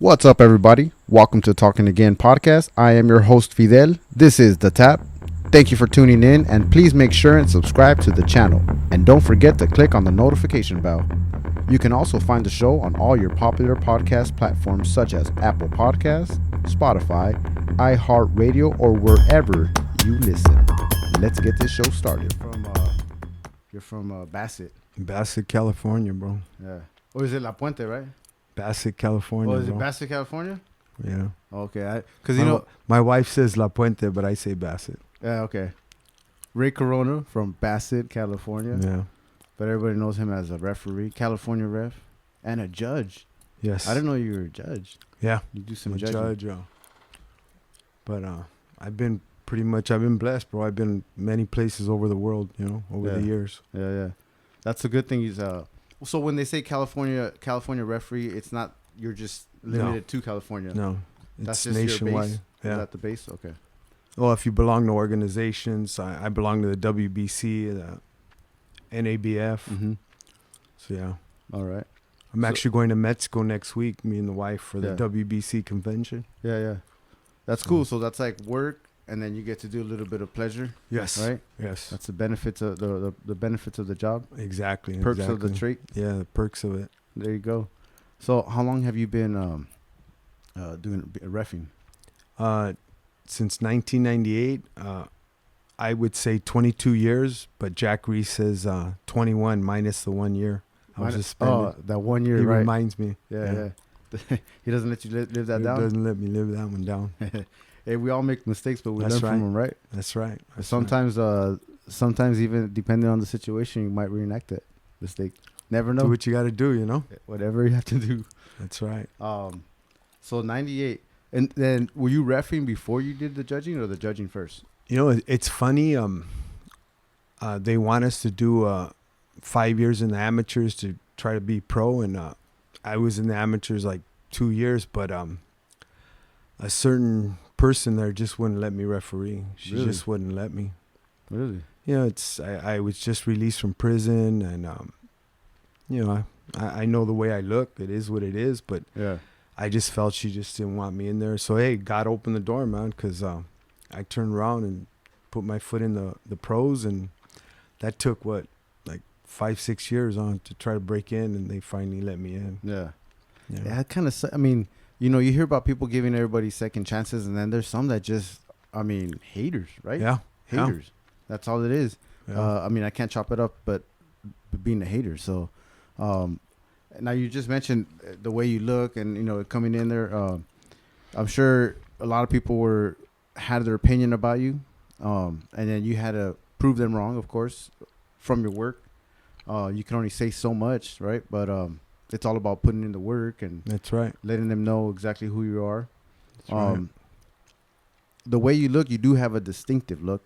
What's up, everybody? Welcome to Talking Again podcast. I am your host, Fidel. This is The Tap. Thank you for tuning in, and please make sure and subscribe to the channel. And don't forget to click on the notification bell. You can also find the show on all your popular podcast platforms such as Apple Podcasts, Spotify, iHeartRadio, or wherever you listen. Let's get this show started. You're from Bassett. Bassett, California, bro. Yeah. Or is it La Puente, right? Bassett, California. Oh, is it bro. Bassett, California? Yeah. Okay. Because, you know... My wife says La Puente, but I say Bassett. Yeah, okay. Ray Corona from Bassett, California. Yeah. But everybody knows him as a referee, California ref, and a judge. Yes. I didn't know you were a judge. Yeah. You do some I'm a judging. judge. But I've been blessed, bro. I've been many places over the world, over the years. Yeah. That's a good thing. So when they say California referee, it's not you're just limited to California. No. That's It's just nationwide. your base. Yeah. Is that the base? Okay. Well, if you belong to organizations, I belong to the WBC, the NABF. Mm-hmm. So, yeah. All right. I'm actually going to Mexico next week, me and the wife, for the Yeah. WBC convention. Yeah. That's cool. So that's like work, and then you get to do a little bit of pleasure. Yes. Right? Yes. That's the benefits of the benefits of the job. Exactly. Perks of the trait. Yeah, the perks of it. There you go. So how long have you been doing reffing? Since 1998, I would say 22 years, but Jack Reese says 21 minus the 1 year. I was suspended. Oh, that 1 year, He right? reminds me. Yeah. He doesn't let you live that He down. doesn't let me live that one down. Hey, we all make mistakes, but we That's learn right. from them, right? That's right. Sometimes even depending on the situation, you might reenact that mistake. Never know. Do what you got to do, Whatever you have to do. That's right. So 98. And then were you reffing before you did the judging or the judging first? It's funny. They want us to do 5 years in the amateurs to try to be pro, and I was in the amateurs like 2 years, but a certain person there just wouldn't let me referee. She Really? just wouldn't let me. Really? I was just released from prison, and I know the way I look. It is what it is, but Yeah. I just felt she just didn't want me in there. So hey, God opened the door, man, because I turned around and put my foot in the pros, and that took like 5-6 years on to try to break in, and they finally let me in. Yeah. Yeah, kind of. I mean, you hear about people giving everybody second chances, and then there's some that just, haters, right? Yeah. Haters. That's all it is. Yeah. I can't chop it up, but being a hater. So, now you just mentioned the way you look, and coming in there. I'm sure a lot of people had their opinion about you, and then you had to prove them wrong, of course, from your work. You can only say so much, right? But it's all about putting in the work and That's right. letting them know exactly who you are. That's right. The way you look, you do have a distinctive look.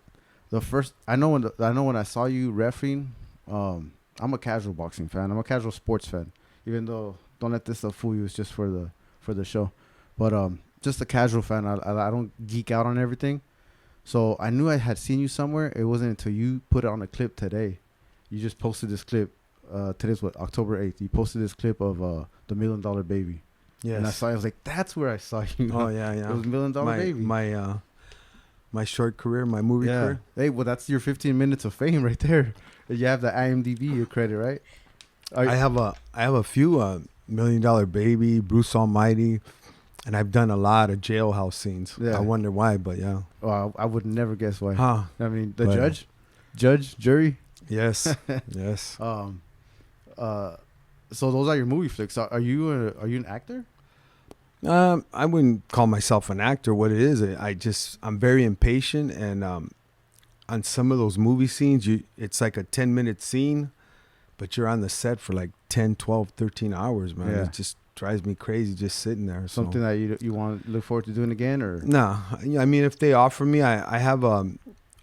I know when I saw you reffing, I'm a casual boxing fan. I'm a casual sports fan. Even though, don't let this stuff fool you. It's just for the show. But just a casual fan. I don't geek out on everything. So I knew I had seen you somewhere. It wasn't until you put it on a clip today. You just posted this clip. Today's October 8th. You posted this clip of the $1 Million Baby. Yes. And I was like, that's where I saw you. Oh yeah. It was $1 Million Baby. My short career, my movie career. Hey, well, that's your 15 minutes of fame right there. You have the IMDb credit, right? I have a few $1 Million Baby, Bruce Almighty, and I've done a lot of jailhouse scenes. Yeah. I wonder why, but yeah. Well, I would never guess why. Huh. I mean, judge, jury. Yes. Yes. So those are your movie flicks. Are you an actor? I wouldn't call myself an actor. What it is, I'm very impatient, and on some of those movie scenes, it's like a 10-minute scene, but you're on the set for like 10, 12, 13 hours, man. Yeah. It just drives me crazy just sitting there. Something that you want to look forward to doing again, or no? I mean, if they offer me, I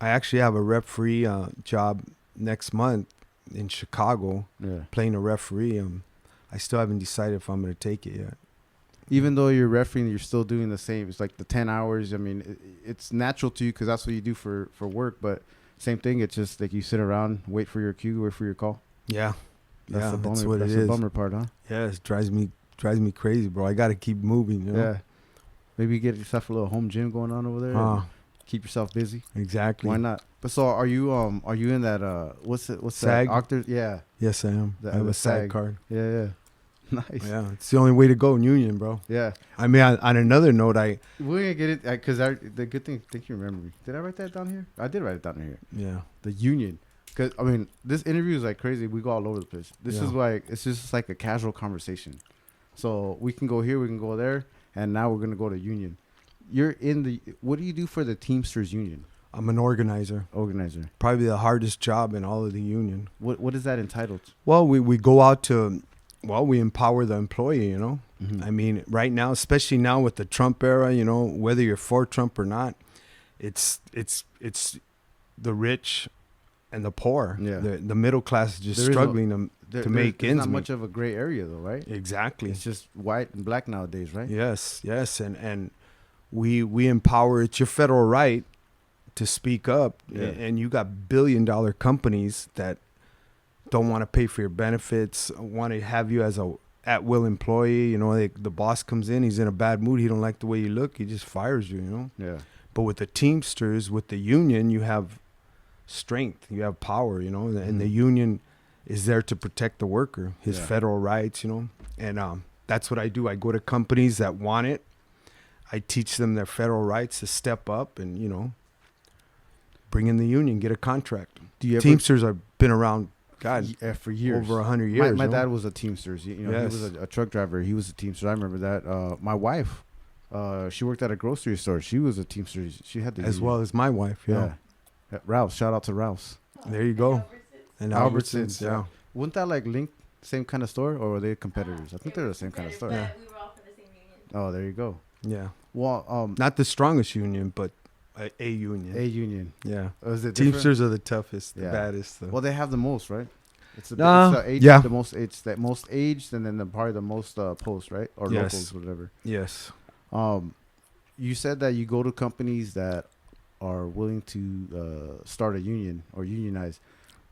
actually have a referee job next month in Chicago, playing a referee. I still haven't decided if I'm going to take it yet. Even though you're refereeing, you're still doing the same. It's like the 10 hours. I mean, it's natural to you because that's what you do for work. But same thing. It's just like you sit around, wait for your cue, wait for your call. Yeah. That's yeah, the bummer, that's what that's it the is. bummer part, huh? Yeah, it drives me drives me crazy, bro. I got to keep moving, you know? Yeah. Maybe get yourself a little home gym going on over there. And keep yourself busy. Exactly. Why not? But so are you in that what's SAG? that Octave? Yeah. Yes, I am. I have a SAG card. Yeah, yeah. Nice. Yeah, it's the only way to go in union, bro. Yeah. I mean, on another note, we're gonna get it because the good thing. I think you remember me. Did I write that down here? I did write it down here. Yeah. The union. Because I mean, this interview is like crazy. We go all over the place. This is like it's just like a casual conversation. So we can go here, we can go there, and now we're gonna go to union. You're in the. What do you do for the Teamsters Union? I'm an organizer. Probably the hardest job in all of the union. What is that entitled? Well, we go out to, we empower the employee, you know. Mm-hmm. I mean, right now, especially now with the Trump era, you know, whether you're for Trump or not, it's the rich and the poor. Yeah. The middle class is just struggling to make ends meet. There's not much of a gray area though, right? Exactly. It's just white and black nowadays, right? Yes, and we empower. It's your federal right to speak up, and you got $1 billion companies that don't want to pay for your benefits, want to have you as a at-will employee. You know, the boss comes in, he's in a bad mood, he don't like the way you look, he just fires you, you know. Yeah. But with the Teamsters, with the union, you have strength, you have power, you know, and the union is there to protect the worker, his federal rights, you know. And that's what I do. I go to companies that want it. I teach them their federal rights to step up and, you know, bring in the union, get a contract. Teamsters have been around, God, for years, over 100 years. My dad was a Teamsters. You know, he was a truck driver. He was a Teamster. I remember that. My wife, she worked at a grocery store. She was a Teamster. She had the as well as my wife. Yeah. Rouse. Shout out to Rouse. There you go. And Albertsons. Yeah. Wouldn't that like link same kind of store, or were they competitors? I think they're the same kind of store. Yeah. We were all from the same union. Oh, there you go. Yeah. Well, not the strongest union, but a union. A union. Yeah. Is it Teamsters are the toughest, the baddest. Well, they have the most, right? It's the most aged, the most aged, and then probably the most post, right? Or locals, whatever. Yes. You said that you go to companies that are willing to start a union or unionize.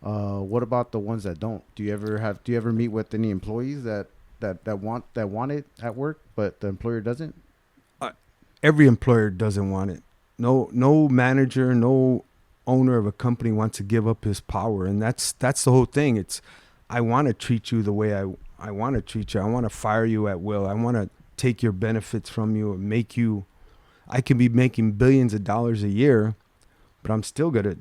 What about the ones that don't? Do you ever meet with any employees that want it at work, but the employer doesn't? Every employer doesn't want it. No manager, no owner of a company wants to give up his power, and that's the whole thing. It's I want to treat you the way I want to treat you. I want to fire you at will. I want to take your benefits from you and make you. I can be making billions of dollars a year, but I'm still gonna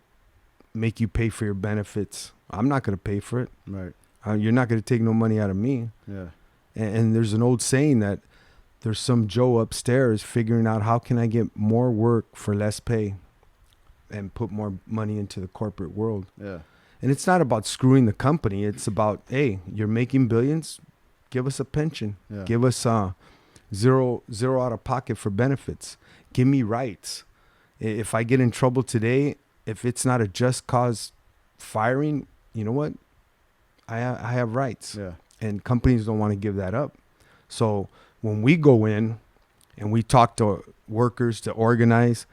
make you pay for your benefits. I'm not gonna pay for it. Right. You're not gonna take no money out of me. Yeah. And there's an old saying that there's some Joe upstairs figuring out how can I get more work for less pay and put more money into the corporate world. Yeah. And it's not about screwing the company. It's about, hey, you're making billions. Give us a pension. Yeah. Give us zero out of pocket for benefits. Give me rights. If I get in trouble today, if it's not a just cause firing, you know what? I have rights. Yeah. And companies don't want to give that up. So when we go in and we talk to workers to organize,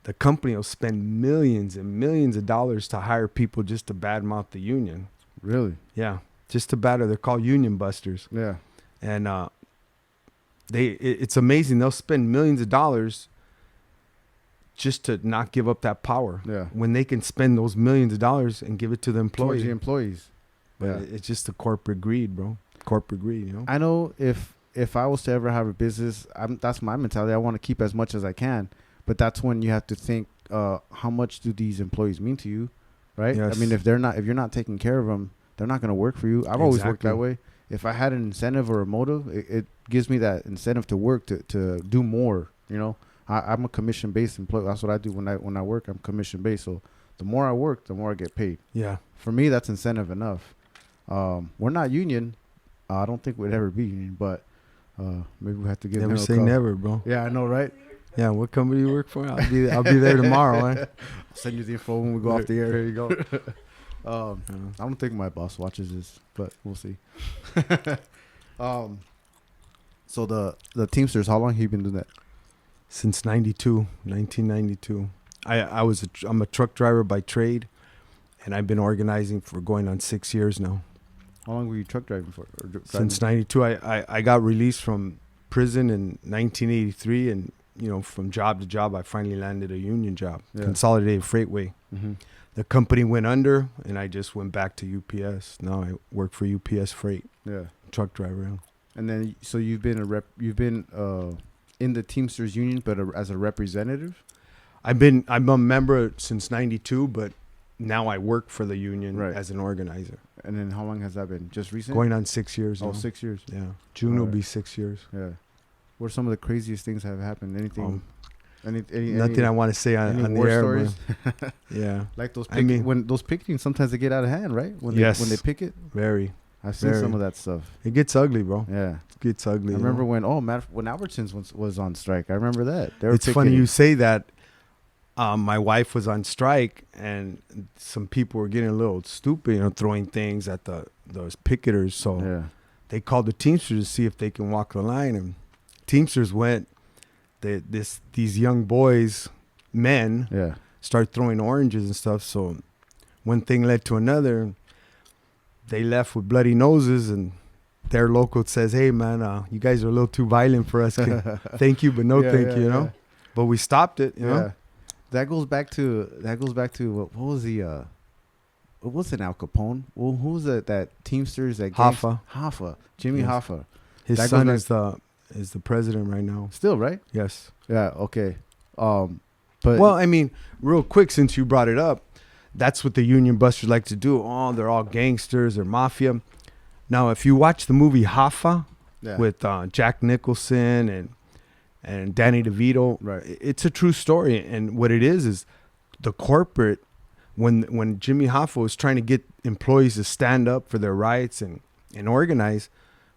the company will spend millions and millions of dollars to hire people just to badmouth the union. Really? Yeah. Just to batter. They're called union busters. Yeah. And it's amazing. They'll spend millions of dollars just to not give up that power. Yeah. When they can spend those millions of dollars and give it to the employees. Towards the employees. But it's just the corporate greed, bro. Corporate greed, you know? I know if I was to ever have a business, that's my mentality. I want to keep as much as I can. But that's when you have to think, how much do these employees mean to you, right? Yes. I mean, if you're not taking care of them, they're not going to work for you. I've always worked that way. If I had an incentive or a motive, it gives me that incentive to work to do more. You know, I'm a commission-based employee. That's what I do when I work. I'm commission-based. So the more I work, the more I get paid. Yeah. For me, that's incentive enough. We're not union. I don't think we'd ever be union, but maybe we have to give. Never say never, bro. Yeah, I know, right? Yeah, what company you work for? I'll be there tomorrow, man. I'll send you the info when we go off the air. There you go. I don't think my boss watches this, but we'll see. So the Teamsters, how long have you been doing that? Since 1992. I'm a truck driver by trade, and I've been organizing for going on 6 years now. How long were you truck driving for? Since '92. I got released from prison in 1983, and from job to job, I finally landed a union job, Consolidated Freightway. Mm-hmm. The company went under, and I just went back to UPS. Now I work for UPS Freight. Yeah, truck driver. And then, so you've been in the Teamsters Union, but as a representative. I'm a member since '92, but now I work for the union as an organizer. And then how long has that been? Just recent? Going on 6 years. Oh, 6 years. Yeah, June will be 6 years. Yeah. What are some of the craziest things that have happened? Anything? Nothing I want to say on the air. Stories? Yeah. Like those when those picketing, sometimes they get out of hand, right? When they picket. Very. I've seen some of that stuff. It gets ugly, bro. Yeah. It gets ugly. I remember when Albertsons was on strike. I remember that. It's funny you say that. My wife was on strike, and some people were getting a little stupid, throwing things at those picketers. So they called the Teamsters to see if they can walk the line, and Teamsters went. These young boys, men, start throwing oranges and stuff. So one thing led to another. They left with bloody noses, and their local says, "Hey, man, you guys are a little too violent for us. Thank you, but no thank you." You know. But we stopped it. You know. That goes back to what was the what was it, Al Capone? Well, who was that Teamsters that Hoffa. Jimi Hoffa. His son is the president right now. Still, right? Yes. Yeah. Okay. But well, I mean, real quick, since you brought it up, that's what the union busters like to do. Oh, they're all gangsters or mafia. Now, if you watch the movie Hoffa with Jack Nicholson and Danny DeVito, it's a true story. And what it is the corporate, when Jimi Hoffa was trying to get employees to stand up for their rights and organize,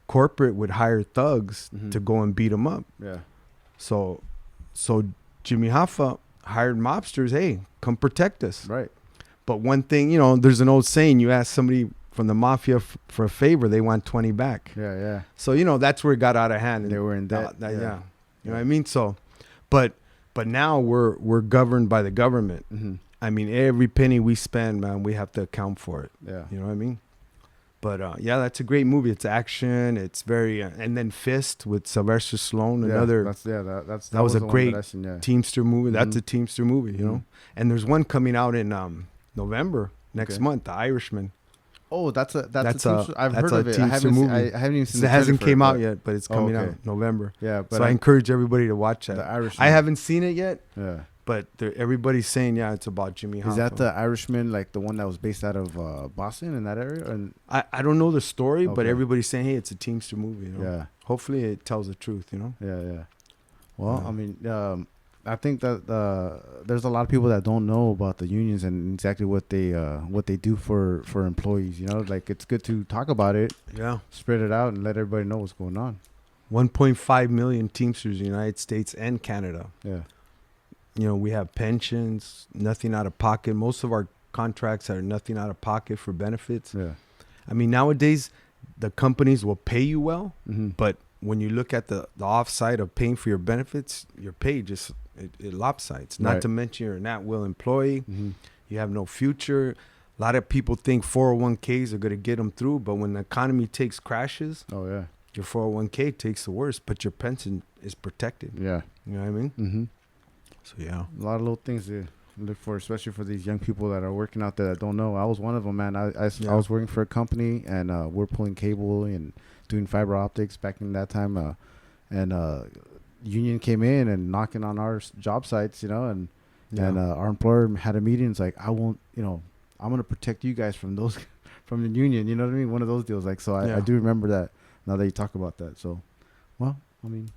corporate would hire thugs to go and beat them up. Yeah. So Jimi Hoffa hired mobsters. Hey, come protect us. Right. But one thing, there's an old saying: you ask somebody from the mafia for a favor, they want 20 back. Yeah, yeah. So that's where it got out of hand. They were in debt. You know what I mean? So, but now we're governed by the government. Mm-hmm. I mean, every penny we spend, man, we have to account for it. Yeah. You know what I mean? But that's a great movie. It's action. It's very and then Fist with Sylvester Stallone. That was a great Teamster movie. That's a Teamster movie, you know. And there's one coming out in November next month, The Irishman. Oh, that's a I've heard of it. I haven't even seen it. It hasn't came out yet, but it's coming out November. Yeah, but so I encourage everybody to watch that. The Irishman. I haven't seen it yet. Yeah. But everybody's saying, it's about Jimi Hoffa. Is that the Irishman, like the one that was based out of Boston, in that area? And I don't know the story, but everybody's saying, hey, it's a Teamster movie. Yeah. Hopefully it tells the truth, Yeah, yeah. Well, I mean, I think that there's a lot of people that don't know about the unions and exactly what they do for employees. Like it's good to talk about it. Yeah. Spread it out and let everybody know what's going on. 1.5 million Teamsters in the United States and Canada. Yeah. We have pensions, nothing out of pocket. Most of our contracts are nothing out of pocket for benefits. Yeah. I mean, nowadays, the companies will pay you well, but when you look at the offside of paying for your benefits, your pay just it lopsides. Not to mention you're an at-will employee. You have no future. A lot of people think 401ks are going to get them through, but when the economy crashes, your 401k takes the worst, but your pension is protected. Yeah. You know what I mean? Mm-hmm. So, yeah. A lot of little things to look for, especially for these young people that are working out there that don't know. I was one of them, man. I was working for a company, and we're pulling cable and doing fiber optics back in that time. And union came in and knocking on our job sites, and our employer had a meeting. It's like, I'm going to protect you guys from those, from the union. You know what I mean? One of those deals. Like, so I do remember that now that you talk about that. So, well, I mean,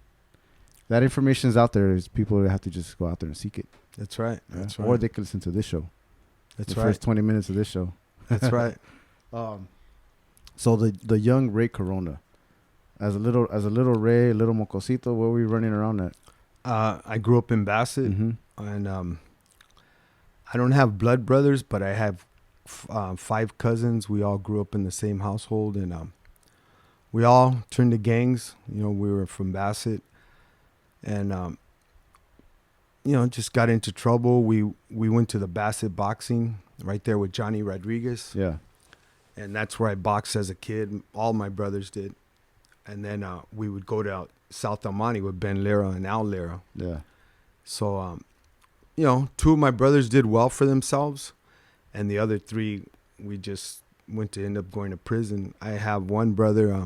that information is out there. Is people have to just go out there and seek it. That's right. Yeah? That's right. Or they can listen to this show. That's the right. First 20 minutes of this show. That's right. So the young Ray Corona, as a little Ray, little mocosito, where were you running around at? I grew up in Bassett, and I don't have blood brothers, but I have 5 cousins. We all grew up in the same household, and we all turned to gangs. We were from Bassett, and just got into trouble. We went to the Bassett boxing right there with Johnny Rodriguez. Yeah. and that's where I boxed as a kid. All my brothers did, and then we would go to South El Monte with Ben Lira and Al Lira. Yeah. So, you know, 2 of my brothers did well for themselves, and the other 3, we just went to end up going to prison. I have one brother,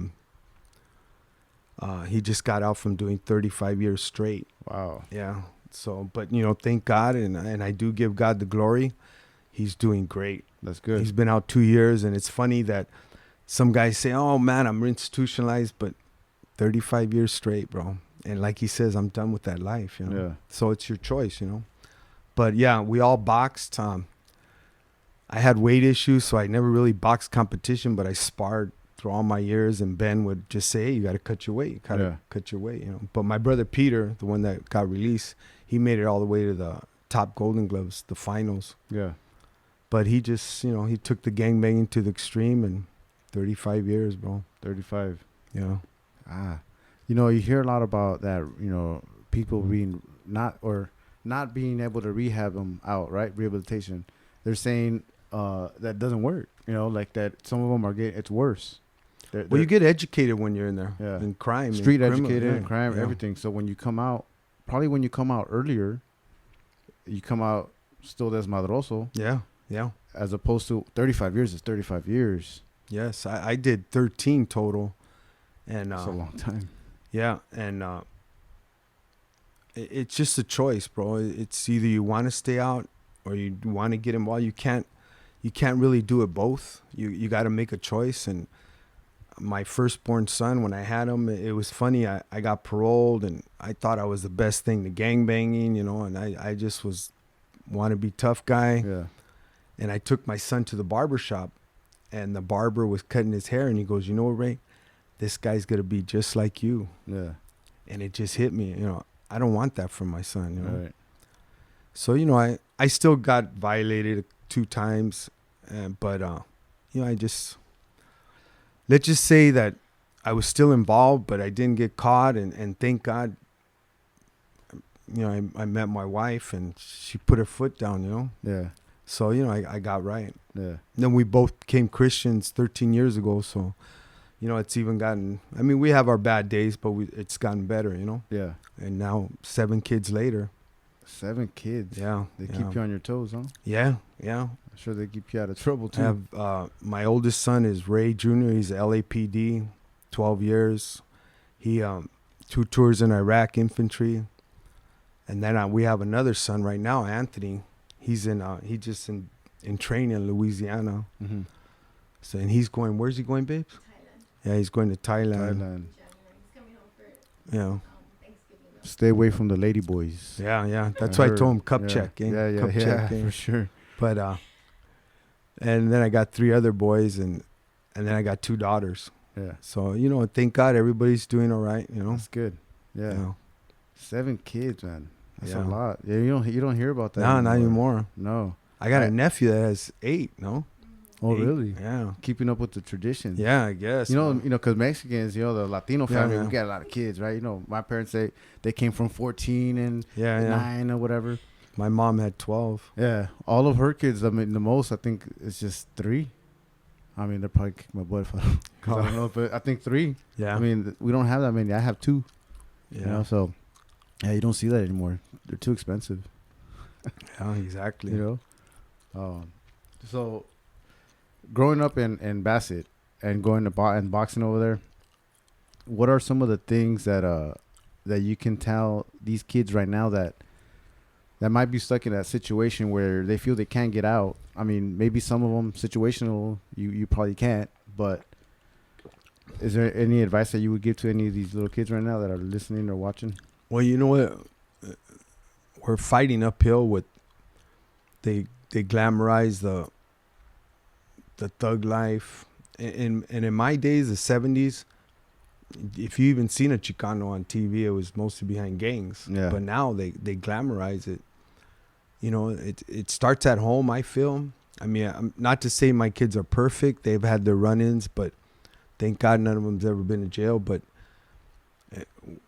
he just got out from doing 35 years straight. Wow. Yeah. So, but, you know, thank God, and I do give God the glory. He's doing great. That's good. He's been out 2 years, and it's funny that some guys say, oh, man, I'm institutionalized, but 35 years straight, bro. And like he says, I'm done with that life, you know. Yeah. So it's your choice, you know. But, yeah, we all boxed. I had weight issues, so I never really boxed competition, but I sparred through all my years, and Ben would just say, hey, you got to cut your weight. Cut your weight, you know. But my brother Peter, the one that got released, he made it all the way to the top Golden Gloves, the finals. Yeah. But he just, you know, he took the gangbanging to the extreme, and 35 years, bro. 35. Yeah. You know, you hear a lot about that, you know, people being not being able to rehab them out, right? Rehabilitation. They're saying that doesn't work, you know, like that some of them are getting, it's worse. Well, you get educated when you're in there. Yeah. In crime. Street in educated, and yeah. crime, Yeah. everything. So when you come out, probably when you come out earlier, you come out still desmadroso. Yeah. Yeah. As opposed to 35 years is 35 years. Yes. I did 13 total. And That's a long time. Yeah. And it's just a choice, bro. It's either you want to stay out or you want to get involved. You can't really do it both. You got to make a choice. And my firstborn son, when I had him, it was funny. I got paroled, and I thought I was the best thing to gangbanging, you know, and I just want to be tough guy. Yeah. And I took my son to the barber shop, and the barber was cutting his hair, and he goes, you know what, Ray? This guy's going to be just like you. Yeah. And it just hit me, you know, I don't want that for my son, you know. Right. So, you know, I still got violated 2 times, but, you know, let's just say that I was still involved, but I didn't get caught, and thank God, you know, I met my wife, and she put her foot down, you know. Yeah. So, you know, I got right. Yeah. And then we both became Christians 13 years ago, so, you know, it's even gotten, I mean, we have our bad days, but it's gotten better, you know. Yeah. And now 7 kids later. 7 kids. Yeah. They keep you on your toes, huh? Yeah. Yeah. I'm sure they keep you out of trouble, too. I have my oldest son is Ray Jr. He's a LAPD, 12 years. He 2 tours in Iraq infantry, and then we have another son right now, Anthony. He's just in training in Louisiana. Mm-hmm. So, and he's going. Where's he going, babes? Thailand. Yeah, he's going to Thailand. Thailand. January. He's coming home for Yeah. Thanksgiving. Stay away from the lady boys. Yeah. That's why I told him cup check. Eh? Cup check, eh? for sure. But and then I got 3 other boys, and then I got 2 daughters. Yeah. So, you know, thank God everybody's doing all right, you know. That's good. Yeah. You know. 7 kids, man. That's Yeah. a lot. Yeah, you don't hear about that. No, not anymore. No. I got a nephew that has 8, no? Oh, 8. really? Yeah. Keeping up with the traditions. Yeah, I guess. You know, man. because Mexicans, you know, the Latino Yeah, family, yeah. we got a lot of kids, right? You know, my parents they came from 14 and Yeah. 9 or whatever. My mom had 12. Yeah, all of her kids. I mean, the most I think it's just 3. I mean, they're probably kick my butt if I don't know, but I think 3. Yeah. I mean, we don't have that many. I have 2. yeah. You know, so yeah, you don't see that anymore. They're too expensive. Yeah, exactly. You know, so growing up in Bassett and going to and boxing over there, what are some of the things that you can tell these kids right now that might be stuck in that situation where they feel they can't get out? I mean, maybe some of them situational, you probably can't, but is there any advice that you would give to any of these little kids right now that are listening or watching? Well, you know what? We're fighting uphill with they glamorize the thug life. And in my days, the 70s, if you even seen a Chicano on TV, it was mostly behind gangs. Yeah. But now they glamorize it. You know, it starts at home, I feel. I mean, not to say my kids are perfect. They've had their run-ins, but thank God none of them's ever been in jail. But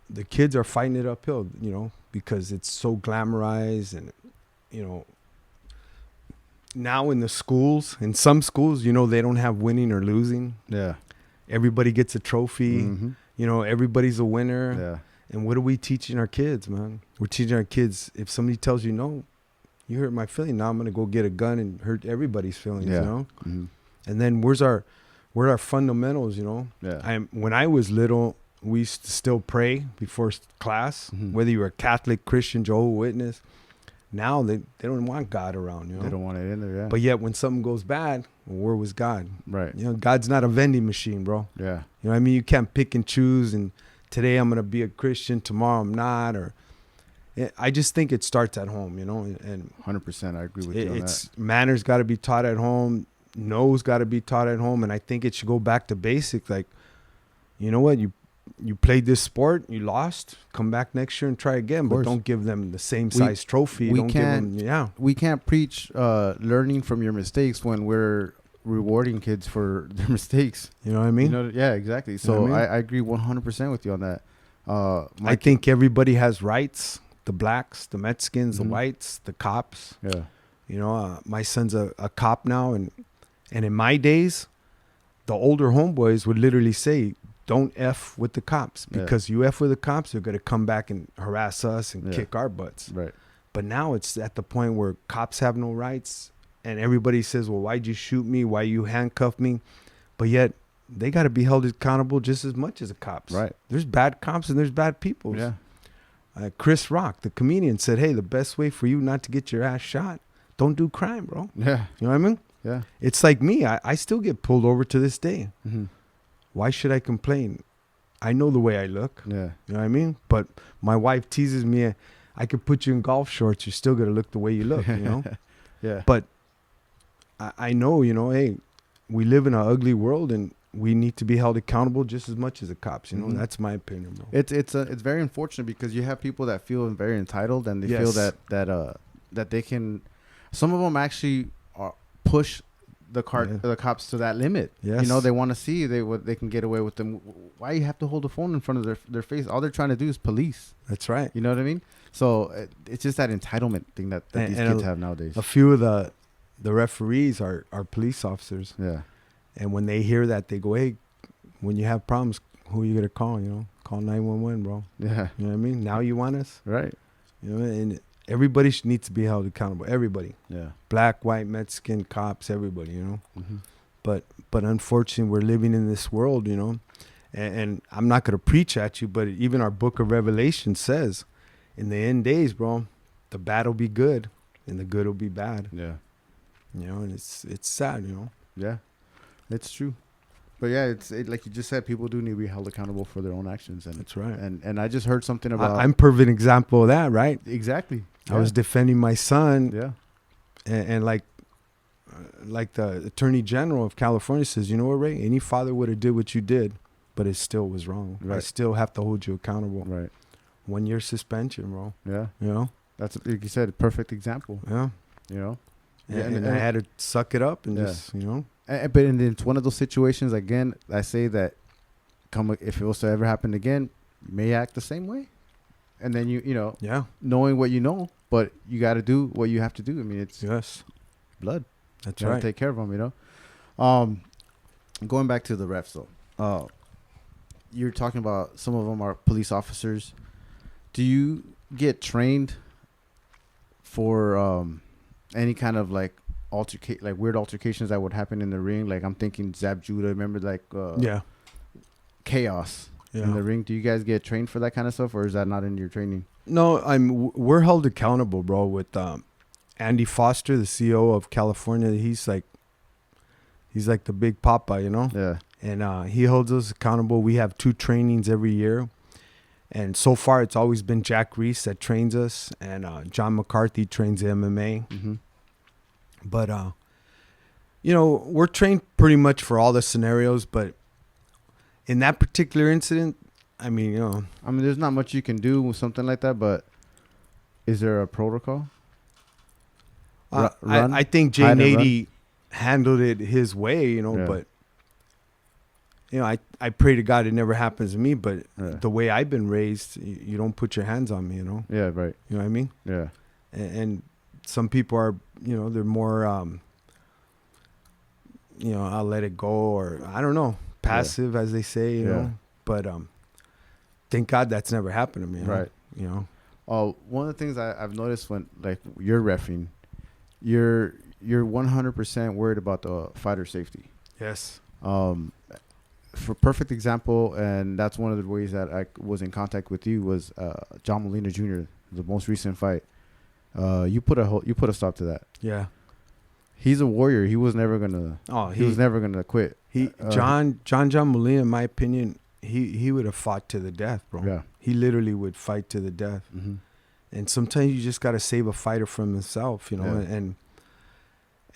the kids are fighting it uphill, you know, because it's so glamorized, and, you know, now in the schools, in some schools, you know, they don't have winning or losing. Yeah. Everybody gets a trophy. Mm-hmm. You know, everybody's a winner. Yeah. And what are we teaching our kids, man? We're teaching our kids, if somebody tells you, no, you hurt my feeling, now I'm going to go get a gun and hurt everybody's feelings, Yeah. you know? Mm-hmm. And then where's our fundamentals, you know? Yeah. When I was little, we used to still pray before class, Mhm. whether you were Catholic, Christian, Jehovah's Witness. Now they don't want God around, you know? They don't want it in there. Yeah. But yet when something goes bad, well, where was God? Right. You know, God's not a vending machine, bro. Yeah. You know what I mean? You can't pick and choose and today I'm going to be a Christian, tomorrow I'm not. I just think it starts at home, you know? And 100%. I agree with you on it's manners got to be taught at home. No's got to be taught at home. And I think it should go back to basic. Like, you know what? You played this sport, you lost, come back next year and try again. But course. don't give them the same size trophy. we Don't give them, that. We can't preach learning from your mistakes when we're rewarding kids for their mistakes. You know what I mean? You know, yeah, exactly. So You know what I mean? I agree 100% with you on that. I think everybody has rights. The blacks, the Mexicans, Mhm. the whites, the cops. Yeah. You know, my son's a cop now. And in my days, the older homeboys would literally say, don't F with the cops. Yeah. Because you F with the cops, they're going to come back and harass us and Yeah. kick our butts. Right. But now it's at the point where cops have no rights. And everybody says, well, why'd you shoot me? Why you handcuff me? But yet, they got to be held accountable just as much as the cops. Right. There's bad cops and there's bad people. Yeah. Chris Rock, the comedian, said, hey, the best way for you not to get your ass shot, don't do crime, bro. Yeah. You know what I mean? Yeah. It's like me. I still get pulled over to this day. Mm-hmm. Why should I complain? I know the way I look. Yeah. You know what I mean? But my wife teases me. I could put you in golf shorts. You're still going to look the way you look, you know? Yeah. But I know, you know, hey, we live in an ugly world and we need to be held accountable just as much as the cops. You know, Mhm. that's my opinion, bro. It's very unfortunate because you have people that feel very entitled and they feel Yes. that they can. Some of them actually push the cops to that limit. Yes. You know, they want to see what they can get away with them. Why you have to hold the phone in front of their face? All they're trying to do is police. That's right. You know what I mean? So it's just that entitlement thing that these kids have nowadays. A few of the referees are police officers. Yeah. And when they hear that, they go, hey, when you have problems, who are you going to call? You know, call 911, bro. Yeah. You know what I mean? Now you want us? Right. You know, and everybody needs to be held accountable. Everybody. Yeah. Black, white, Mexican, cops, everybody, you know. Mm-hmm. But unfortunately, we're living in this world, you know. And I'm not going to preach at you, but even our book of Revelation says, in the end days, bro, the bad will be good and the good will be bad. Yeah. You know, and it's sad, you know. Yeah. It's true. But yeah, it's like you just said, people do need to be held accountable for their own actions. And That's right. And I just heard something about. I'm perfect example of that, right? Exactly. I was defending my son, Yeah. and like the Attorney General of California says, you know what, Ray? Any father would have did what you did, but it still was wrong. I Right. still have to hold you accountable. Right. 1 year suspension, bro. Yeah. You know? That's, like you said, a perfect example. Yeah. You know? And I had to suck it up and Yeah. just, you know? But it's one of those situations, again, I say that if it was to ever happen again, you may act the same way. And then, you know, Yeah. knowing what you know, but you got to do what you have to do. I mean, it's Yes. blood. That's You gotta right. take care of them, you know? Going back to the refs, though. You're talking about some of them are police officers. Do you get trained for any kind of like weird altercations that would happen in the ring? Like I'm thinking Zab Judah, remember Yeah. chaos Yeah. in the ring. Do you guys get trained for that kind of stuff, or is that not in your training? No, we're held accountable, bro, with Andy Foster, the CEO of California. He's like the big papa, you know? Yeah. And he holds us accountable. We have 2 trainings every year. And so far, it's always been Jack Reese that trains us. And John McCarthy trains MMA. Mm-hmm. But, you know, we're trained pretty much for all the scenarios. But in that particular incident, I mean, you know. I mean, there's not much you can do with something like that, but is there a protocol? I think Jay Nady handled it his way, you know, Yeah. but, you know, I pray to God it never happens to me, but Yeah. the way I've been raised, you don't put your hands on me, you know? Yeah, right. You know what I mean? Yeah. And some people are, they're more, I'll let it go, or I don't know, passive as they say, you know. But thank God that's never happened to me. Right. One of the things I've noticed when like you're reffing, you're 100% worried about the fighter safety. Yes. For perfect example, and that's one of the ways that I was in contact with you was John Molina Jr., the most recent fight. You put a stop to that. Yeah. He's a warrior. He was never gonna. He was never gonna quit. John Molina, in my opinion, he would have fought to the death, bro. Yeah. He literally would fight to the death. Mm-hmm. And sometimes you just got to save a fighter from himself, Yeah.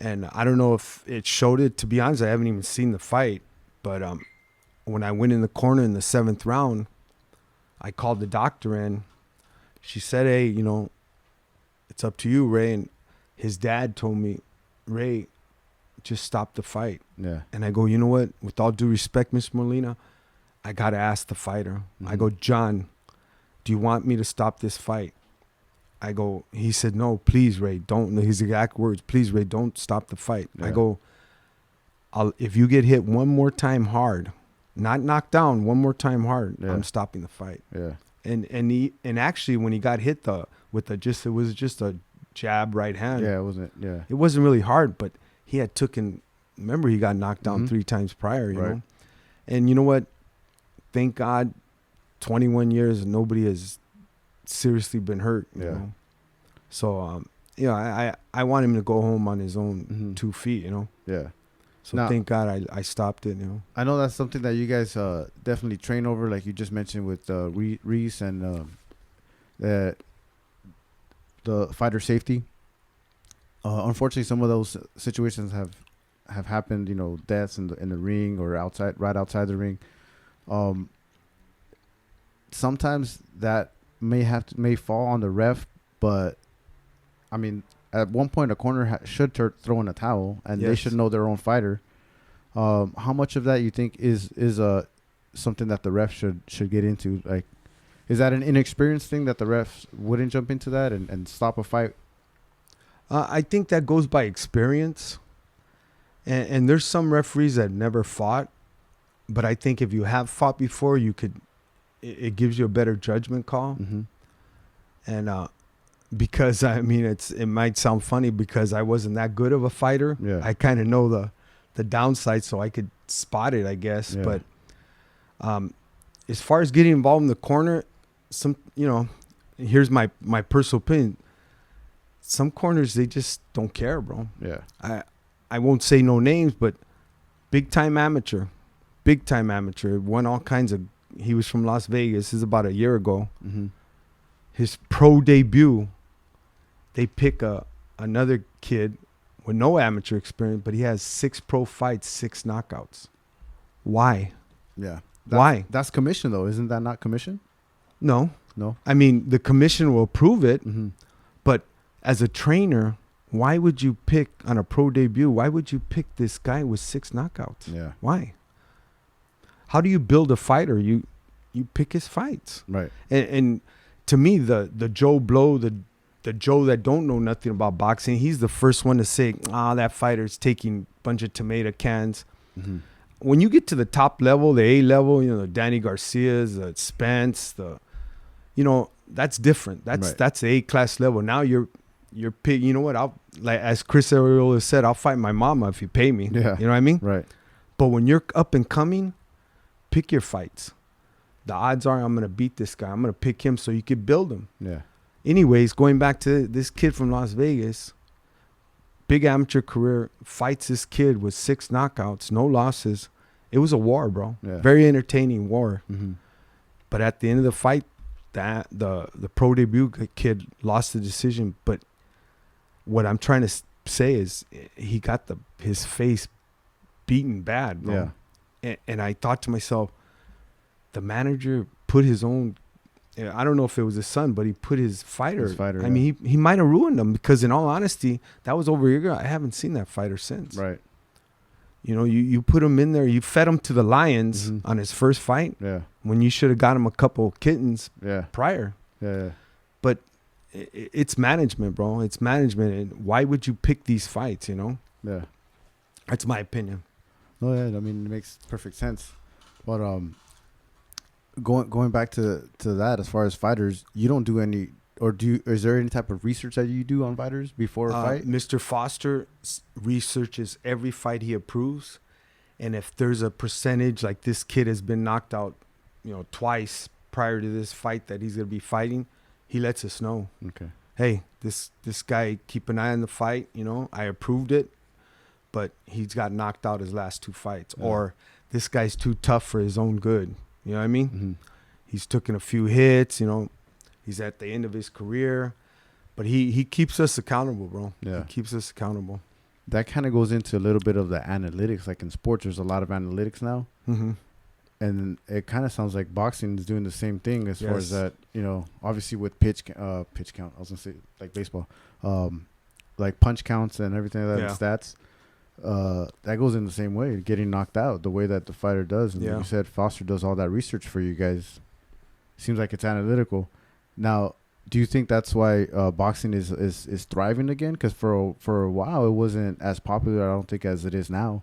And I don't know if it showed it. To be honest, I haven't even seen the fight. But when I went in the corner in the 7th round, I called the doctor in. She said, hey, it's up to you, Ray. And his dad told me, Ray, just stop the fight. Yeah. And I go, you know what? With all due respect, Miss Molina, I got to ask the fighter. Mm-hmm. I go, John, do you want me to stop this fight? I go, he said, no, please, Ray, don't. His exact words, please, Ray, don't stop the fight. Yeah. I go, if you get hit one more time hard, not knocked down, one more time hard, I'm stopping the fight. Yeah. And actually, when he got hit it was just a jab right hand. Yeah, it wasn't. Yeah. It wasn't really hard, but he had remember he got knocked down 3 times prior, you know? And you know what? Thank God, 21 years, nobody has seriously been hurt, you know? So, I want him to go home on his own 2 feet, Yeah. So now, thank God I stopped it, I know that's something that you guys definitely train over, like you just mentioned with Reese and the fighter safety. Unfortunately, some of those situations have happened, deaths in the ring or right outside the ring. Sometimes that may fall on the ref, but I mean, at one point a corner should throw in a towel, and they should know their own fighter. How much of that you think is something that the ref should get into? Like, is that an inexperienced thing that the refs wouldn't jump into that and stop a fight? I think that goes by experience, and there's some referees that never fought, but I think if you have fought before, it gives you a better judgment call. Mm-hmm. And because it might sound funny because I wasn't that good of a fighter. Yeah. I kind of know the downside, so I could spot it, I guess. Yeah. But as far as getting involved in the corner, here's my personal opinion. Some corners, they just don't care, bro. Yeah. I won't say no names, but big time amateur, won all kinds of. He was from Las Vegas. This is about a year ago. Mm-hmm. His pro debut, they pick another kid with no amateur experience, but he has 6 pro fights, 6 knockouts. Why? Yeah. Why? That's commission, though. Isn't that not commission? No. No. I mean, the commission will approve it, Mm-hmm. but as a trainer, why would you pick on a pro debut? Why would you pick this guy with 6 knockouts? Yeah. Why? How do you build a fighter? You pick his fights. Right. And to me, the Joe Blow, the Joe that don't know nothing about boxing, he's the first one to say, that fighter's taking a bunch of tomato cans. Mm-hmm. When you get to the top level, the A level, the Danny Garcias, the Spence, that's different. That's the A-class level. Now you're pick. You know what? As Chris Arreola said, I'll fight my mama if you pay me. Yeah. You know what I mean? Right. But when you're up and coming, pick your fights. The odds are I'm going to beat this guy. I'm going to pick him so you could build him. Yeah. Anyways, going back to this kid from Las Vegas, big amateur career, fights this kid with 6 knockouts, no losses. It was a war, bro. Yeah. Very entertaining war. Mm-hmm. But at the end of the fight, the pro debut kid lost the decision. But what I'm trying to say is he got his face beaten bad, bro. Yeah. And I thought to myself, the manager put his own, I don't know if it was his son, but he put his fighter. I mean, he might have ruined him because in all honesty, that was over a year ago. I haven't seen that fighter since. Right. You put him in there, you fed him to the lions on his first fight. Yeah. When you should have got him a couple kittens prior. Yeah. But it's management, bro. It's management. And why would you pick these fights? You know, Yeah. that's my opinion. No, yeah. I mean, it makes perfect sense. But going back to that, as far as fighters, you don't do any, or is there any type of research that you do on fighters before a fight? Mr. Foster researches every fight he approves, and if there's a percentage like this kid has been knocked out, you know, twice prior to this fight that he's gonna be fighting, he lets us know. Okay. Hey, this guy, keep an eye on the fight. You know, I approved it, but he's got knocked out his last 2 fights, or this guy's too tough for his own good. You know what I mean? Mm-hmm. He's taken a few hits. You know, he's at the end of his career, but he keeps us accountable, bro. Yeah. He keeps us accountable. That kind of goes into a little bit of the analytics. Like in sports, there's a lot of analytics now. Mm-hmm. And it kind of sounds like boxing is doing the same thing as far as Yes. that, you know, obviously with pitch count. I was going to say like baseball, like punch counts and everything like that, Yeah. and stats. That goes in the same way, getting knocked out the way that the fighter does. And like Yeah. you said, Foster does all that research for you guys. Seems like it's analytical. Now, do you think that's why boxing is thriving again? Because for a while, it wasn't as popular, I don't think, as it is now.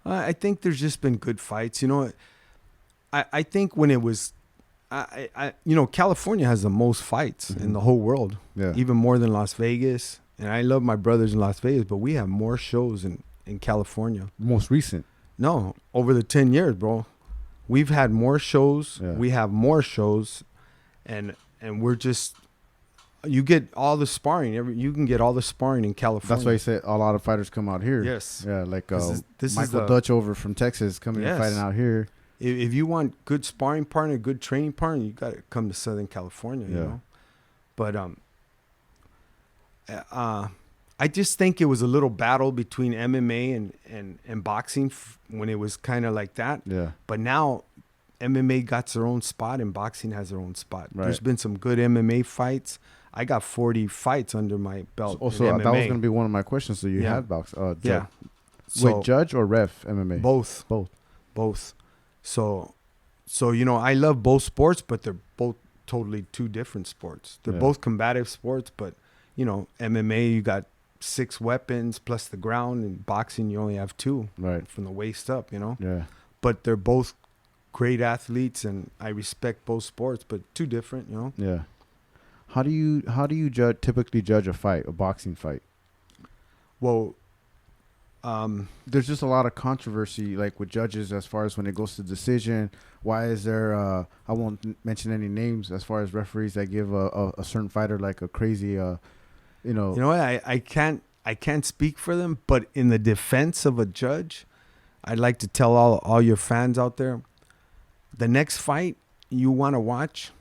I think there's just been good fights. You know, I think when it was, you know, California has the most fights in the whole world, Yeah. even more than Las Vegas. And I love my brothers in Las Vegas, but we have more shows in California. Most recent. No, over the 10 years, bro. We've had more shows. Yeah. We have more shows, and we're just, you get all the sparring. You can get all the sparring in California. That's why you said a lot of fighters come out here. Yes. Yeah, like This is Michael the- Dutch over from Texas coming and Yes. fighting out here. If you want good sparring partner, good training partner, you got to come to Southern California, you Yeah. know. But I just think it was a little battle between MMA and boxing when it was kind of like that. Yeah. But now MMA got their own spot and boxing has their own spot. Right. There's been some good MMA fights. I got 40 fights under my belt. Also, in that was MMA. going to be one of my questions. So you Yeah. have box. Yeah. Wait, judge or ref MMA? Both. Both. So you know, I love both sports, but they're both totally two different sports. They're Yeah. both combative sports, but you know, MMA you got 6 weapons plus the ground, and boxing you only have 2 Right. from the waist up, you know. Yeah. But they're both great athletes, and I respect both sports, but two different, you know. Yeah. How do you typically judge a fight, a boxing fight? Well, There's just a lot of controversy, like with judges, as far as when it goes to decision. Why is there? I won't mention any names, as far as referees that give a certain fighter like a crazy, you know. you know what? I can't speak for them, but in the defense of a judge, I'd like to tell all your fans out there, the next fight you want to watch,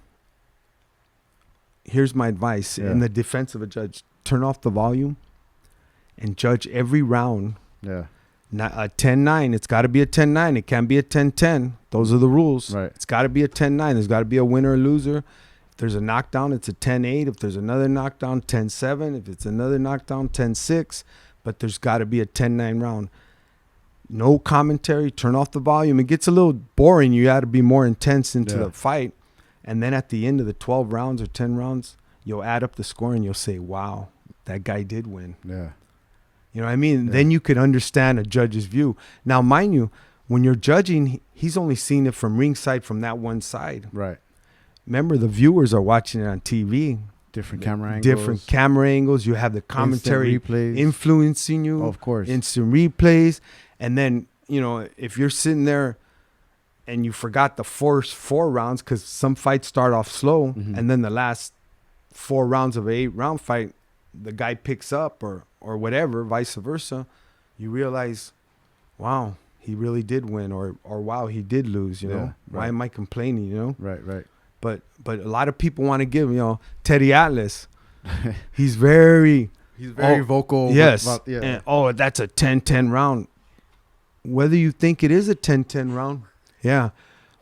here's my advice. Yeah. In the defense of a judge, turn off the volume and judge every round. Yeah. Not a 10-9. It's got to be a 10-9. It can't be a 10-10. Those are the rules. Right. It's got to be a 10-9. There's got to be a winner or loser. If there's a knockdown, it's a 10-8. If there's another knockdown, 10-7. If it's another knockdown, 10-6. But there's got to be a 10-9 round. No commentary. Turn off the volume. It gets a little boring. You got to be more intense into the fight. And then at the end of the 12 rounds or 10 rounds, you'll add up the score and you'll say, wow, that guy did win. Yeah. You know what I mean? Yeah. Then you could understand a judge's view. Now, mind you, when you're judging, he's only seen it from ringside, from that one side. Right. Remember, the viewers are watching it on TV. Different camera angles. Different camera angles. You have the commentary Instant replays. influencing you. Of course. Instant replays. And then, you know, if you're sitting there and you forgot the first 4 rounds, because some fights start off slow, and then the last 4 rounds of an 8-round fight, the guy picks up or whatever, vice versa, you realize, wow, he really did win, or wow, he did lose, you know. Yeah, Why right. am I complaining, you know? Right. But a lot of people want to give, you know, Teddy Atlas. He's very vocal. Yes. About, yeah. And, that's a 10-10 round. Whether you think it is a 10-10 round,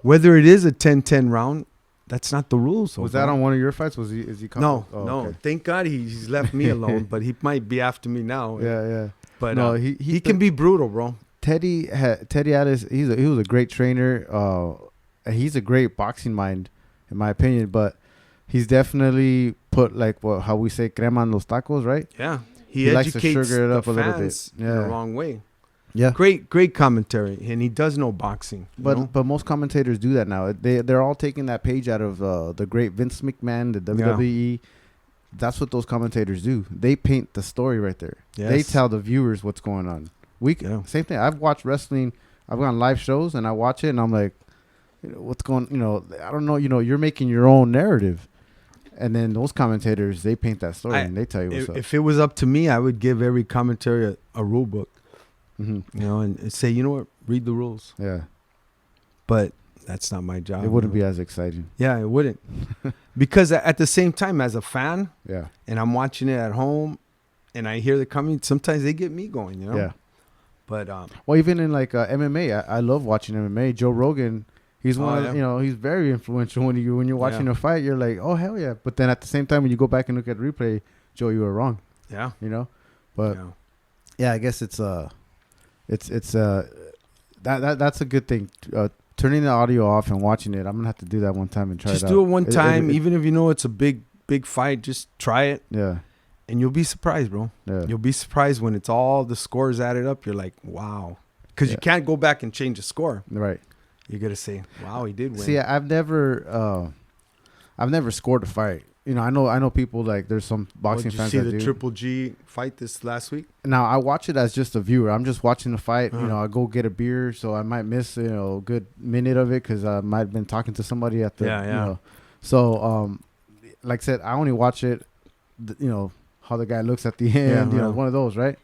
whether it is a 10-10 round, that's not the rules. Was that on one of your fights? Is he coming? No, Oh, no. okay. Thank God he's left me alone, but he might be after me now. Yeah. But No, he can be brutal, bro. Teddy Addis, he was a great trainer. He's a great boxing mind, in my opinion. But he's definitely put like how we say crema on los tacos, right? Yeah. He likes to educates sugar it the up a little bit. fans in the Yeah. wrong way. Yeah. Great commentary, and he does know boxing. you know? But most commentators do that now. They're all taking that page out of the great Vince McMahon, the WWE. That's what those commentators do. They paint the story right there. Yes. They tell the viewers what's going on. Same thing. I've watched wrestling. I've gone live shows and I watch it and I'm like, what's going? I don't know. You're making your own narrative, and then those commentators they paint that story and they tell you what's up. If it was up to me, I would give every commentary a rule book. Mm-hmm. And say, you know what, read the rules. Yeah. But that's not my job. It wouldn't be as exciting. Yeah, it wouldn't. Because at the same time, as a fan, yeah, and I'm watching it at home, and I hear the coming, sometimes they get me going, Yeah. But well, even in like MMA, I love watching MMA. Joe Rogan, he's one. He's very influential. When you're watching a fight, you're like, oh hell yeah. But then at the same time, when you go back and look at replay, Joe, you were wrong. Yeah. But yeah, I guess it's that's a good thing. Turning the audio off and watching it, I'm gonna have to do that one time and try it out. Just do it one time, even if you know it's a big fight. Just try it. Yeah. And you'll be surprised, bro. Yeah. You'll be surprised when it's all the scores added up. You're like, wow, because you can't go back and change the score. Right. You gotta say, wow, he did win. See, I've never scored a fight. I know people like there's some boxing fans that do. Did you see the Triple G fight this last week? Now I watch it as just a viewer. I'm just watching the fight. I go get a beer, so I might miss a good minute of it because I might have been talking to somebody at the. So like I said, I only watch it. How the guy looks at the end. One of those, right?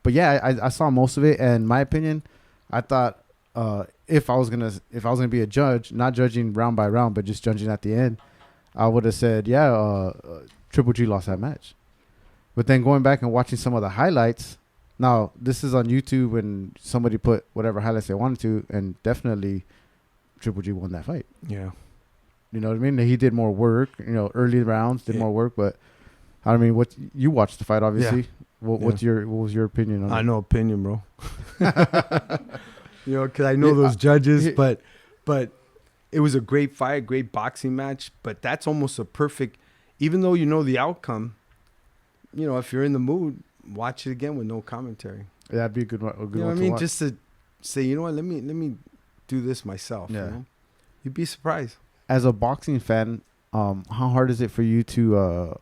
But yeah, I saw most of it, and my opinion, I thought if I was gonna be a judge, not judging round by round, but just judging at the end, I would have said, Triple G lost that match. But then going back and watching some of the highlights, now this is on YouTube and somebody put whatever highlights they wanted to, and definitely Triple G won that fight. Yeah. You know what I mean? He did more work, early rounds, did more work, but I mean, what you watched the fight, obviously. Yeah. What was your opinion on it? I know opinion, bro. Because I know those judges, but it was a great fight, great boxing match. But that's almost a perfect, even though you know the outcome. If you're in the mood, watch it again with no commentary. Yeah, that'd be a good one. You know what I mean? Just to say, you know what? Let me do this myself. Yeah. You'd be surprised. As a boxing fan, how hard is it for you to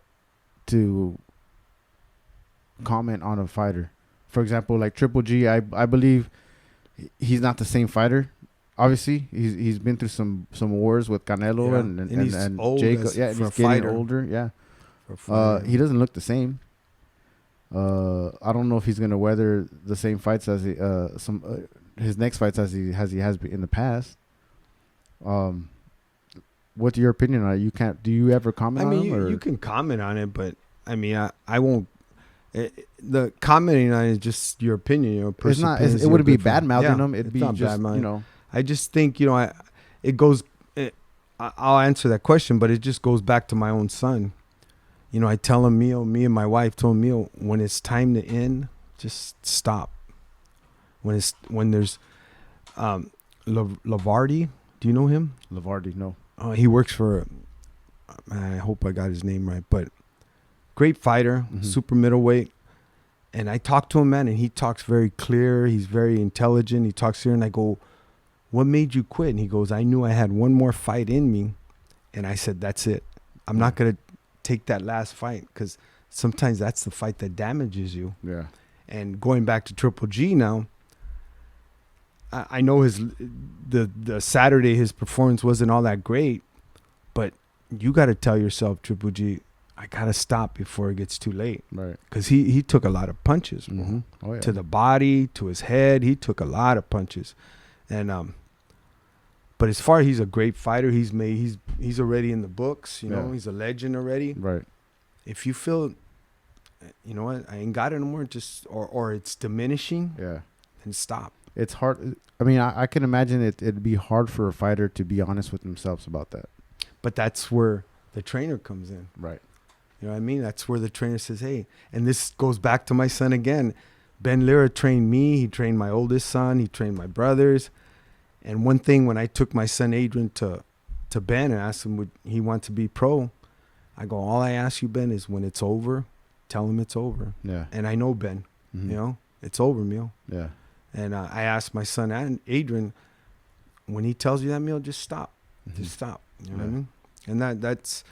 comment on a fighter? For example, like Triple G, I believe he's not the same fighter. Obviously, he's been through some wars with Canelo and he's old Jacob. Yeah, and he's getting older. Yeah, he doesn't look the same. I don't know if he's gonna weather the same fights as his next fights as he has been in the past. What's your opinion on it? You can't. Do you ever comment on him? You can comment on it, but I mean, I won't. The commenting on it is just your opinion. It's not. It wouldn't be bad mouthing him. It'd be just I just think it goes. I'll answer that question, but it just goes back to my own son. I tell him, me and my wife told him, when it's time to end, just stop. When there's Lavardi, do you know him? Lavardi, no. He works for. I hope I got his name right, but great fighter, super middleweight. And I talked to him, man, and he talks very clear. He's very intelligent. He talks here, and I go, "What made you quit?" And he goes, "I knew I had one more fight in me," and I said, "That's it. I'm not gonna take that last fight because sometimes that's the fight that damages you." Yeah. And going back to Triple G now, I know the Saturday his performance wasn't all that great, but you got to tell yourself, Triple G, I got to stop before it gets too late. Right. Because he took a lot of punches. To the body, to his head. He took a lot of punches. And but as far as he's a great fighter, he's already in the books, you know, he's a legend already. Right. If you feel, you know what, I ain't got it anymore, just or it's diminishing, then stop. It's hard. I mean, I can imagine it'd be hard for a fighter to be honest with themselves about that. But that's where the trainer comes in. Right. You know what I mean? That's where the trainer says, hey, and this goes back to my son again. Ben Lira trained me. He trained my oldest son. He trained my brothers. And one thing, when I took my son Adrian to Ben and asked him would he want to be pro, I go, all I ask you, Ben, is when it's over, tell him it's over. Yeah. And I know Ben, Mhm. you know, it's over, Meal. Yeah. And I asked my son, Adrian, when he tells you that, Meal, just stop. Mhm. Just stop. You know Yeah. what I mean? And that's,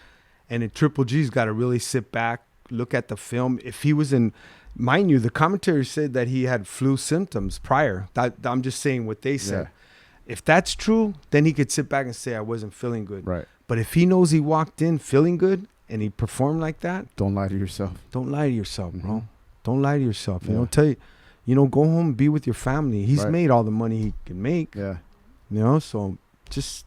and then Triple G's got to really sit back, look at the film. If he was in, mind you, the commentary said that he had flu symptoms prior. I'm just saying what they said. Yeah. If that's true, then he could sit back and say, I wasn't feeling good. Right. But if he knows he walked in feeling good and he performed like that, Don't lie to yourself. don't lie to yourself, bro. Mhm. Don't lie to yourself. Yeah. You know, tell you, go home, be with your family. He's Right. made all the money he can make. Yeah. You know, so just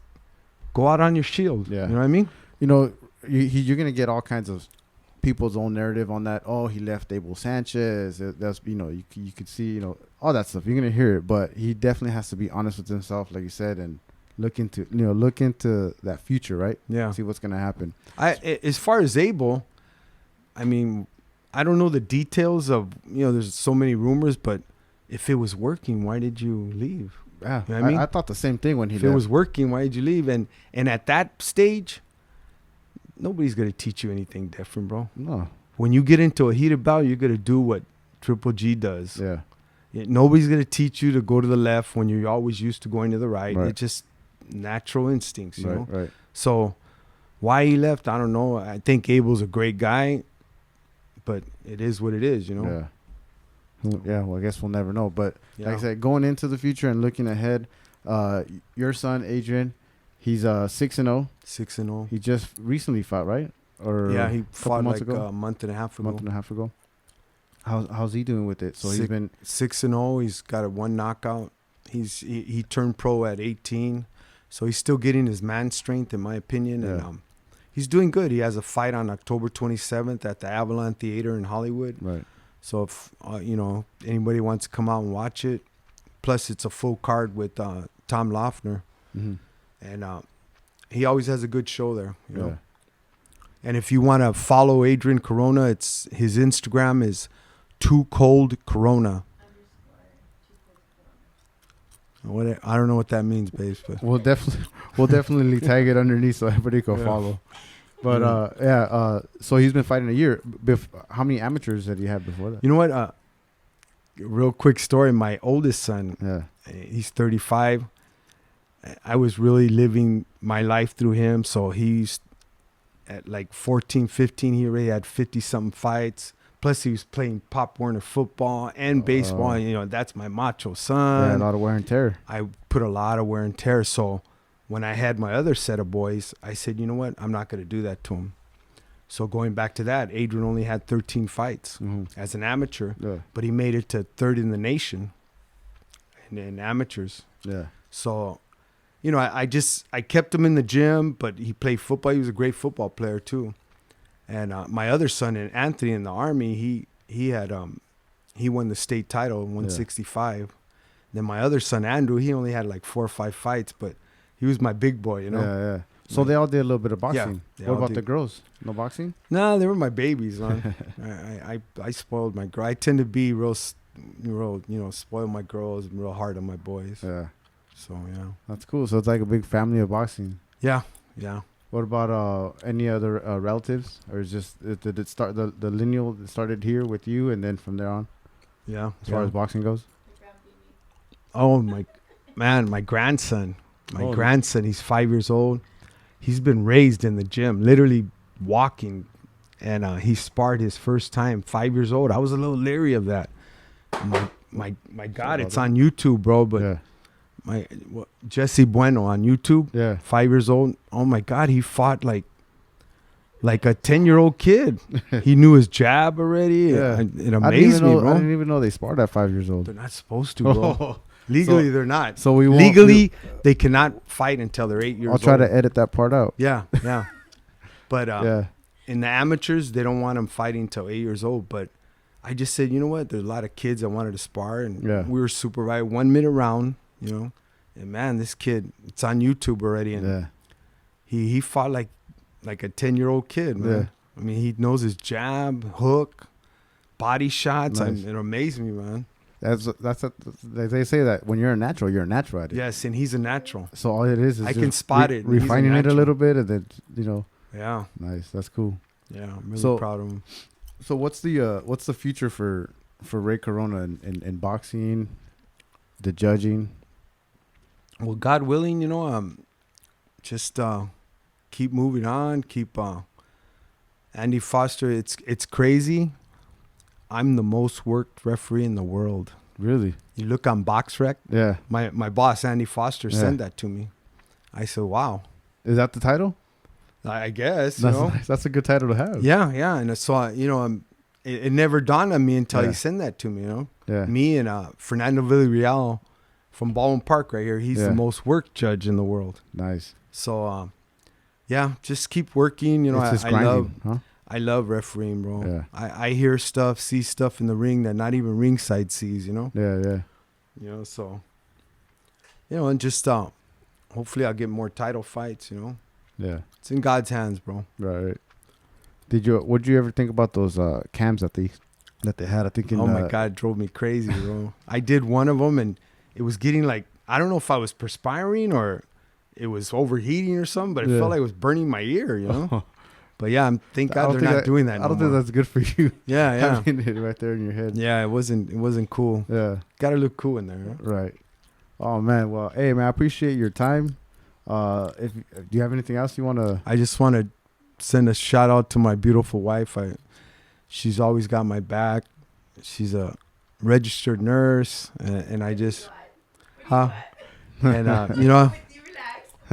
go out on your shield. Yeah. You know what I mean? You know, you're gonna get all kinds of people's own narrative on that. Oh, he left Abel Sanchez. That's, you know, you could see, you know, all that stuff. You're gonna hear it, but he definitely has to be honest with himself, like you said, and look into that future, right? Yeah. See what's gonna happen. As far as Abel, I mean, I don't know the details of, you know, there's so many rumors, but if it was working, why did you leave? Yeah, You know what I mean? I thought the same thing when he If left. it was working, why did you leave? And at that stage, nobody's gonna teach you anything different, bro. No. When you get into a heated bout, you're gonna do what Triple G does. Yeah. Nobody's gonna teach you to go to the left when you're always used to going to the right. Right. It's just natural instincts, you know. Right. So why he left, I don't know. I think Abel's a great guy, but it is what it is, you know. Yeah. Yeah, well, I guess we'll never know. But Yeah. like I said, going into the future and looking ahead, your son Adrian, he's 6-0. 6-0. He just recently fought, right? Or Yeah, he a couple fought months like ago? a month and a half A ago. month and a half ago. How's he doing with it? So he's been 6-0. He's got a 1 knockout. He turned pro at 18, so he's still getting his man strength, in my opinion. Yeah. And he's doing good. He has a fight on October 27th at the Avalon Theater in Hollywood. right. So if you know, anybody wants to come out and watch it, plus it's a full card with Tom Loeffner, Mm-hmm. and he always has a good show there. You know. Yeah. And if you want to follow Adrian Corona, his Instagram is Too Cold Corona. I don't know what that means, babes, but We'll definitely tag it underneath so everybody can Yeah. follow. But so he's been fighting a year. How many amateurs had he had before that? you know what? Real quick story. My oldest son, Yeah. he's 35. I was really living my life through him. So he's at like 14, 15. He already had 50-something fights. Plus, he was playing Pop Warner football and baseball. You know, that's my macho son. Yeah, a lot of wear and tear. I put a lot of wear and tear. So when I had my other set of boys, I said, you know what? I'm not going to do that to him. So going back to that, Adrian only had 13 fights as an amateur, Yeah. but he made it to third in the nation in amateurs. Yeah. So, you know, I kept him in the gym, but he played football. He was a great football player too. And my other son, Anthony, in the Army, he won the state title in 165. Then my other son, Andrew, he only had like 4 or 5 fights, but he was my big boy, you know. Yeah. So they all did a little bit of boxing. they What all about did. the girls? No boxing? No, they were my babies, man. I spoiled my girl. I tend to be real, you know, spoil my girls and real hard on my boys. Yeah. So yeah. That's cool. So it's like a big family of boxing. Yeah. What about any other relatives, or is just did it start the lineal started here with you, and then from there on, Yeah. as far as boxing goes? Oh my grandson. My grandson, he's 5 years old. He's been raised in the gym, literally walking, and he sparred his first time, 5 years old. I was a little leery of that. My God, it's on YouTube, bro. But Yeah. Jesse Bueno on YouTube, Yeah. 5 years old. Oh my God, he fought like a 10-year-old kid. He knew his jab already. Yeah. It amazed me, I bro. didn't even know they sparred at 5 years old. They're not supposed to, bro. Legally, they're not. So we won't, Legally, they cannot fight until they're 8 years I'll old. try to edit that part out. Yeah. But Yeah. in the amateurs, they don't want them fighting till 8 years old. But I just said, you know what? There's a lot of kids that wanted to spar, and we were supervised 1 minute round, you know. And man, this kid, it's on YouTube already, and he fought like a 10-year-old kid, man. Yeah. I mean, he knows his jab, hook, body shots. Nice. It amazed me, man. They say that when you're a natural at it. Yes, and he's a natural. So all it is I just can spot it. He's a refining it a natural. little bit, and then Yeah. Nice. That's cool. Yeah. I'm really So- proud of him. So what's the future for Ray Corona in boxing, the judging? Well, God willing, just keep moving on. Keep Andy Foster. It's crazy. I'm the most worked referee in the world. Really? You look on BoxRec. Yeah. My boss Andy Foster Yeah. sent that to me. I said, "Wow." Is that the title? I guess That's nice. That's a good title to have. Yeah, yeah. And so it never dawned on me until Yeah. he sent that to me. Yeah. Me and Fernando Villarreal from Baldwin Park right here. He's Yeah. the most worked judge in the world. Nice. So yeah, just keep working. It's just I grinding, huh? love refereeing, bro. Yeah. I hear stuff, see stuff in the ring that not even ringside sees. Yeah. So and just hopefully I'll get more title fights. Yeah. It's in God's hands, bro. Right. What'd you ever think about those cams that they had? I think in Oh my God, it drove me crazy, bro. I did one of them and it was getting like, I don't know if I was perspiring or it was overheating or something, but it Yeah. felt like it was burning my ear. But yeah, thank God they're not doing that I don't no think more. that's good for you. Yeah, yeah. Having it right there in your head. Yeah, it wasn't cool. Yeah. Gotta look cool in there. Huh? Right. Oh man. Well, hey man, I appreciate your time. Do you have anything else you want to? I just want to send a shout out to my beautiful wife. She's always got my back. She's a registered nurse, and I just, and With you,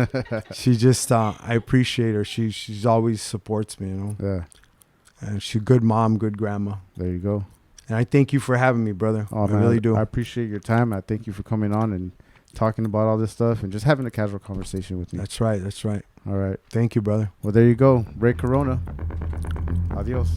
relax. she just, I appreciate her. She's always supports me, Yeah. and she's a good mom, good grandma. There you go. And I thank you for having me, brother. Oh I man, really do. I appreciate your time. I thank you for coming on and talking about all this stuff and just having a casual conversation with me. That's right. That's right. All right. Thank you, brother. Well, there you go. Ray Corona. Adios.